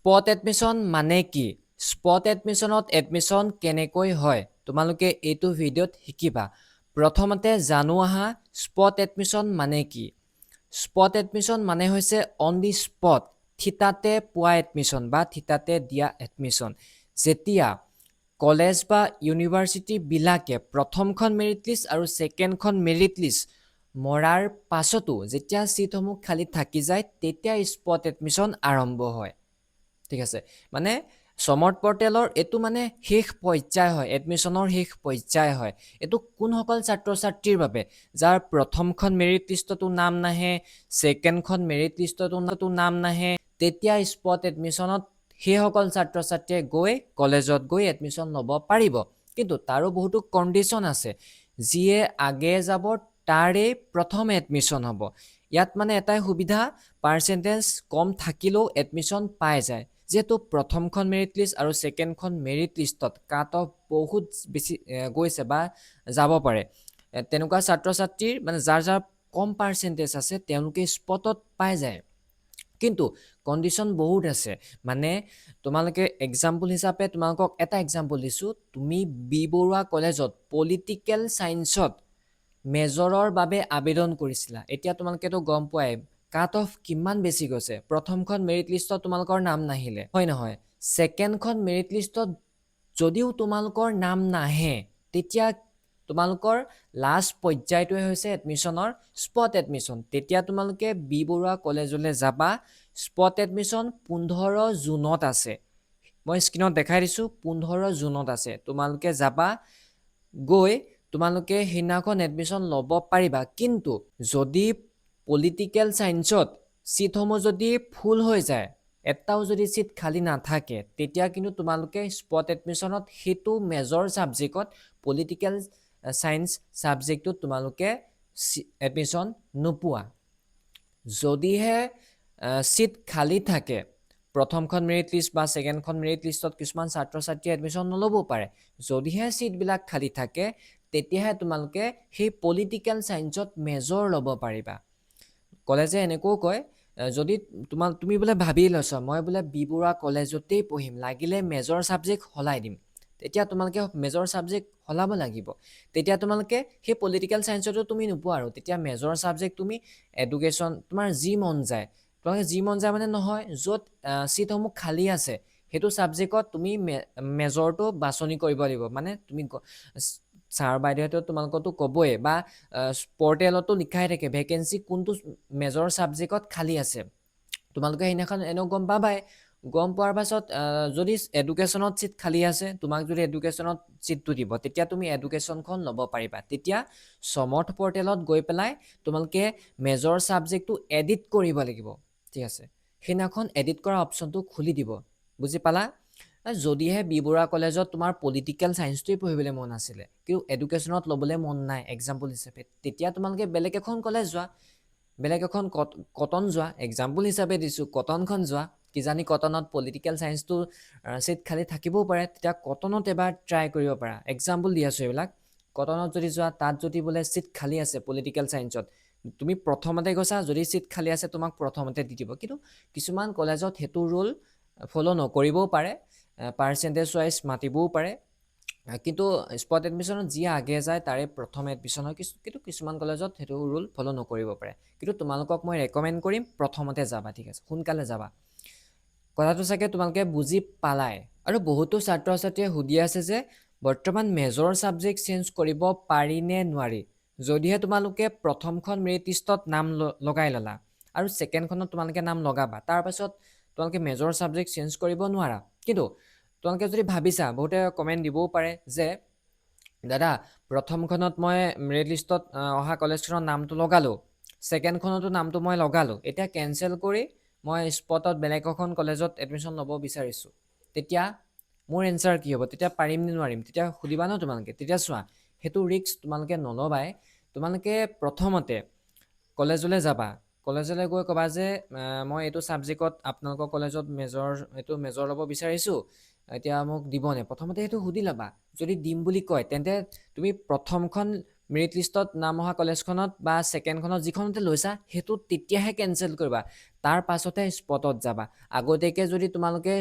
Spot admission মানে কি? Spot এডমিশনত admission কেনেকৈ হয়? তোমালোকে এইটো ভিডিঅ'ত শিকিবা। প্ৰথমতে জানো আহা স্পট এডমিশন মানে কি? স্পট এডমিশন মানে হৈছে অন দি স্পট, থিতাতে পোৱা এডমিশন বা থিতাতে দিয়া এডমিশন। যেতিয়া কলেজ বা ইউনিভাৰ্চিটিবিলাকে প্ৰথমখন মেৰিট লিষ্ট আৰু ছেকেণ্ডখন মেৰিট লিষ্ট মৰাৰ পাছতো যেতিয়া ছিটসমূহ খালী থাকি যায় তেতিয়া স্পট এডমিশন আৰম্ভ হয়। ঠিক আছে, মানে সমৰ্থ পৰ্টেলৰ এইটো মানে শেষ পৰ্যায় হয়, এডমিশনৰ শেষ পৰ্যায় হয়। এইটো কোনসকল ছাত্ৰ ছাত্ৰীৰ বাবে যাৰ প্ৰথমখন মেৰিট লিষ্টতো নাম নাহে, ছেকেণ্ডখন মেৰিট লিষ্টতো নাম নাহে, তেতিয়া স্পট এডমিশনত সেইসকল ছাত্ৰ ছাত্ৰীয়ে গৈ কলেজত গৈ এডমিশন ল'ব পাৰিব। কিন্তু তাৰো বহুতো কণ্ডিশ্যন আছে, যিয়ে আগে যাব তাৰে প্ৰথম এডমিশন হ'ব। ইয়াত মানে এটাই সুবিধা, পাৰ্চেণ্টেজ কম থাকিলেও এডমিশন পাই যায়। যিহেতু প্ৰথমখন মেৰিট লিষ্ট আৰু ছেকেণ্ডখন মেৰিট লিষ্টত কাট অফ বহুত বেছি গৈছে বা যাব পাৰে, তেনেকুৱা ছাত্ৰ ছাত্ৰীৰ মানে যাৰ কম পাৰ্চেণ্টেজ আছে তেওঁলোকে স্পটত পাই যায়। কিন্তু কণ্ডিশ্যন বহুত আছে, মানে তোমালোকে এক্সাম্পল হিচাপে তোমালোকক এটা এক্সাম্পল দিছোঁ। তুমি বি বৰুৱা কলেজত পলিটিকেল ছায়েন্সত মেজৰৰ বাবে আবেদন কৰিছিলা। এতিয়া তোমালোকেতো গম পোৱাই কাট অফ কিমান বেছি গৈছে। প্ৰথমখন মেৰিট লিষ্টত তোমালোকৰ নাম নাহিলে, হয় নহয়? ছেকেণ্ডখন মেৰিট লিষ্টত যদিও তোমালোকৰ নাম নাহে, তেতিয়া তোমালোকৰ লাষ্ট পৰ্যায়টোৱে হৈছে এডমিশনৰ স্পট এডমিশন। তেতিয়া তোমালোকে বি বৰুৱা কলেজলৈ যাবা। স্পট এডমিশন 15 জুনত আছে, মই স্ক্ৰীনত দেখাই দিছোঁ, 15 জুনত আছে। তোমালোকে যাবা, গৈ তোমালোকে সেইদিনাখন এডমিশন ল'ব পাৰিবা। কিন্তু যদি পলিটিকেল ছায়েন্সত ছিটসমূহ যদি ফুল হৈ যায়, এটাও যদি ছিট খালী নাথাকে, তেতিয়া কিন্তু তোমালোকে স্পট এডমিশনত সেইটো মেজৰ ছাবজেক্টত পলিটিকেল ছায়েন্স ছাবজেক্টটোত তোমালোকে এডমিশন নোপোৱা। যদিহে ছিট খালী থাকে, প্ৰথমখন মেৰিট লিষ্ট বা ছেকেণ্ডখন মেৰিট লিষ্টত কিছুমান ছাত্ৰ ছাত্ৰীয়ে এডমিশন নল'বও পাৰে। যদিহে ছিটবিলাক খালী থাকে, তেতিয়াহে তোমালোকে সেই পলিটিকেল ছায়েন্সত মেজৰ ল'ব পাৰিবা। কলেজে এনেকৈও কয়, যদি তুমি বোলে ভাবি লৈছা মই বোলে বি বৰুৱা কলেজতেই পঢ়িম, লাগিলে মেজৰ ছাবজেক্ট সলাই দিম, তেতিয়া তোমালোকে মেজৰ ছাবজেক্ট সলাব লাগিব। তেতিয়া তোমালোকে সেই পলিটিকেল ছায়েন্সতো তুমি নোপোৱা, আৰু তেতিয়া মেজৰ ছাবজেক্ট তুমি এডুকেশ্যন, তোমাৰ যি মন যায়, তোমালোকে যি মন যায় মানে নহয়, য'ত ছিটসমূহ খালী আছে সেইটো ছাবজেক্টত তুমি মেজৰটো বাছনি কৰিব লাগিব। মানে তুমি ছাৰ বাইদেউহঁতে তোমালোকতো ক'বই, বা পৰ্টেলতো লিখাই থাকে ভেকেঞ্চি কোনটো মেজৰ ছাবজেক্টত খালী আছে। তোমালোকে সেইদিনাখন এনেও গম পাবাই। গম পোৱাৰ পাছত যদি এডুকেশ্যনত ছিট খালী আছে, তোমাক যদি এডুকেশ্যনত ছিটটো দিব, তেতিয়া তুমি এডুকেশ্যনখন ল'ব পাৰিবা। তেতিয়া সমৰ্থ পৰ্টেলত গৈ পেলাই তোমালোকে মেজৰ ছাবজেক্টটো এডিট কৰিব লাগিব। ঠিক আছে, সেইদিনাখন এডিট কৰা অপশ্যনটো খুলি দিব, বুজি পালা? যদিহে বি বৰুৱা কলেজত তোমাৰ পলিটিকেল ছায়েন্সটোৱেই পঢ়িবলৈ মন আছিলে কিন্তু এডুকেশ্যনত ল'বলৈ মন নাই এক্সাম্পল হিচাপে, তেতিয়া তোমালোকে বেলেগ এখন কলেজ যোৱা, বেলেগ এখন কটন যোৱা। এক্সাম্পল হিচাপে দিছোঁ, কটনখন যোৱা, কিজানি কটনত পলিটিকেল ছায়েন্সটো ছিট খালী থাকিবও পাৰে, তেতিয়া কটনত এবাৰ ট্ৰাই কৰিব পাৰা। এক্সাম্পল দি আছোঁ এইবিলাক। কটনত যদি যোৱা, তাত যদি বোলে ছিট খালী আছে পলিটিকেল ছায়েন্সত, তুমি প্ৰথমতে গৈছা, যদি ছিট খালী আছে তোমাক প্ৰথমতে দি দিব। কিন্তু কিছুমান কলেজত সেইটো ৰুল ফ'ল' নকৰিবও পাৰে, পাৰ্চেণ্টেজ ৱাইজ মাতিবও পাৰে। কিন্তু স্পট এডমিশ্যনত যি আগে যায় তাৰে প্ৰথম এডমিশ্যন হয়। কিন্তু কিছুমান কলেজত সেইটো ৰুল ফ'ল' নকৰিব পাৰে। কিন্তু তোমালোকক মই ৰেকমেণ্ড কৰিম প্ৰথমতে যাবা, ঠিক আছে, সোনকালে যাবা। কথাটো চাগে তোমালোকে বুজি পালাই। আৰু বহুতো ছাত্ৰ ছাত্ৰীয়ে সুধি আছে যে বৰ্তমান মেজৰ ছাবজেক্ট চেঞ্জ কৰিব পাৰি নে নোৱাৰি। যদিহে তোমালোকে প্ৰথমখন মেৰিট লিষ্টত নাম লগাই ল'লা আৰু ছেকেণ্ডখনত তোমালোকে নাম লগাবা, তাৰপাছত তোমালোকে মেজৰ ছাবজেক্ট চেঞ্জ কৰিব নোৱাৰা। কিন্তু তোমালোকে যদি ভাবিছা, বহুতে কমেণ্ট দিবও পাৰে যে দাদা প্ৰথমখনত মই মেৰিট লিষ্টত অহা কলেজখনৰ নামটো লগালোঁ, ছেকেণ্ডখনতো নামটো মই লগালোঁ, এতিয়া কেঞ্চেল কৰি মই স্পটত বেলেগ এখন কলেজত এডমিশ্যন ল'ব বিচাৰিছোঁ, তেতিয়া মোৰ এনচাৰ কি হ'ব? তেতিয়া পাৰিম নে নোৱাৰিম? তেতিয়া সুধিবা ন তোমালোকে। তেতিয়া চোৱা, সেইটো ৰিস্ক তোমালোকে নল'বাই। তোমালোকে প্ৰথমতে কলেজলৈ যাবা, কলেজলৈ গৈ ক'বা যে মই এইটো ছাবজেক্টত আপোনালোকৰ কলেজত মেজৰ ল'ব বিচাৰিছোঁ, এতিয়া মোক দিবনে? প্ৰথমতে সেইটো সুধি ল'বা। যদি দিম বুলি কয় তেন্তে তুমি প্ৰথমখন মেৰিট লিষ্টত নাম অহা কলেজখনত বা ছেকেণ্ডখনত যিখনতে লৈছা সেইটো তেতিয়াহে কেঞ্চেল কৰিবা তাৰ পাছতে স্পটত যাবা আগতীয়াকৈ যদি তোমালোকে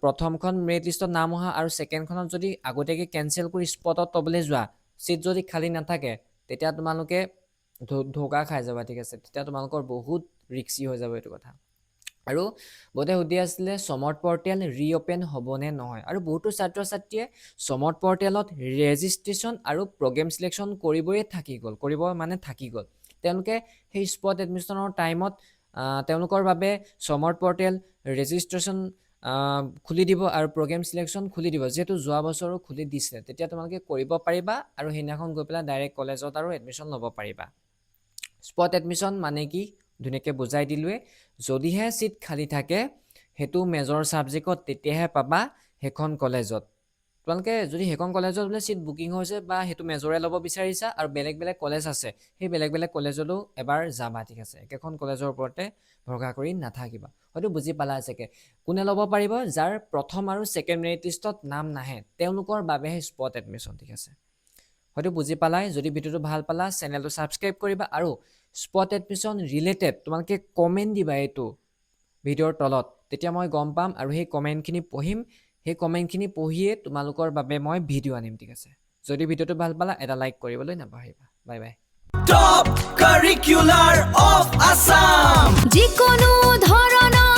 প্ৰথমখন মেৰিট লিষ্টত নাম অহা আৰু ছেকেণ্ডখনত যদি আগতীয়াকৈ কেঞ্চেল কৰি স্পটত ল'বলৈ যোৱা চিট যদি খালী নাথাকে তেতিয়া তোমালোকে ধোকা খাই যাবা ঠিক আছে তেতিয়া তোমালোকৰ বহুত ৰিক্সি হৈ যাব এইটো কথা আৰু বহুতে সুধি আছিলে সমৰ্থ পৰ্টেল ৰিঅপেন হ'বনে নহয় আৰু বহুতো ছাত্ৰ ছাত্ৰীয়ে সমৰ্থ পৰ্টেলত ৰেজিষ্ট্ৰেশ্যন আৰু প্ৰগ্ৰেম চিলেকশ্যন কৰিবই থাকি গ'ল তেওঁলোকে সেই স্পট এডমিশ্যনৰ টাইমত তেওঁলোকৰ বাবে সমৰ্থ পৰ্টেল ৰেজিষ্ট্ৰেশ্যন খুলি দিব আৰু প্ৰগ্ৰেম চিলেকশ্যন খুলি দিব যিহেতু যোৱা বছৰো খুলি দিছিলে তেতিয়া তোমালোকে কৰিব পাৰিবা আৰু সেইদিনাখন গৈ পেলাই ডাইৰেক্ট কলেজত আৰু এডমিশ্যন ল'ব পাৰিবা স্পট এডমিশ্যন মানে কি ধুনীয়াকৈ বুজাই দিলোৱে যদিহে চিট খালী থাকে সেইটো মেজৰ ছাবজেক্টত তেতিয়াহে পাবা সেইখন কলেজত তোমালোকে যদি সেইখন কলেজত বোলে চিট বুকিং হৈছে বা সেইটো মেজৰে ল'ব বিচাৰিছা আৰু বেলেগ বেলেগ কলেজ আছে সেই বেলেগ বেলেগ কলেজলৈও এবাৰ যাবা ঠিক আছে একেখন কলেজৰ ওপৰতে ভৰসা কৰি নাথাকিবা হয়তো বুজি পালা চাগে কোনে ল'ব পাৰিব যাৰ প্ৰথম আৰু ছেকেণ্ড মেৰিট লিষ্টত নাম নাহে তেওঁলোকৰ বাবেহে স্পট এডমিশ্যন ঠিক আছে হয়তো বুজি পালাই যদি ভিডিঅ'টো ভাল পালা চেনেলটো ছাবস্ক্ৰাইব কৰিবা আৰু স্পট এডমিশ্যন ৰিলেটেড তোমালোকে কমেণ্ট দিবা এইটো ভিডিঅ'ৰ তলত তেতিয়া মই গম পাম আৰু সেই কমেণ্টখিনি পঢ়িম সেই কমেণ্টখিনি পঢ়িয়ে তোমালোকৰ বাবে মই ভিডিঅ' আনিম ঠিক আছে যদি ভিডিঅ'টো ভাল পালা এটা লাইক কৰিবলৈ নাপাহৰিবা bye bye top curricular of Assam যিকোনো ধৰণৰ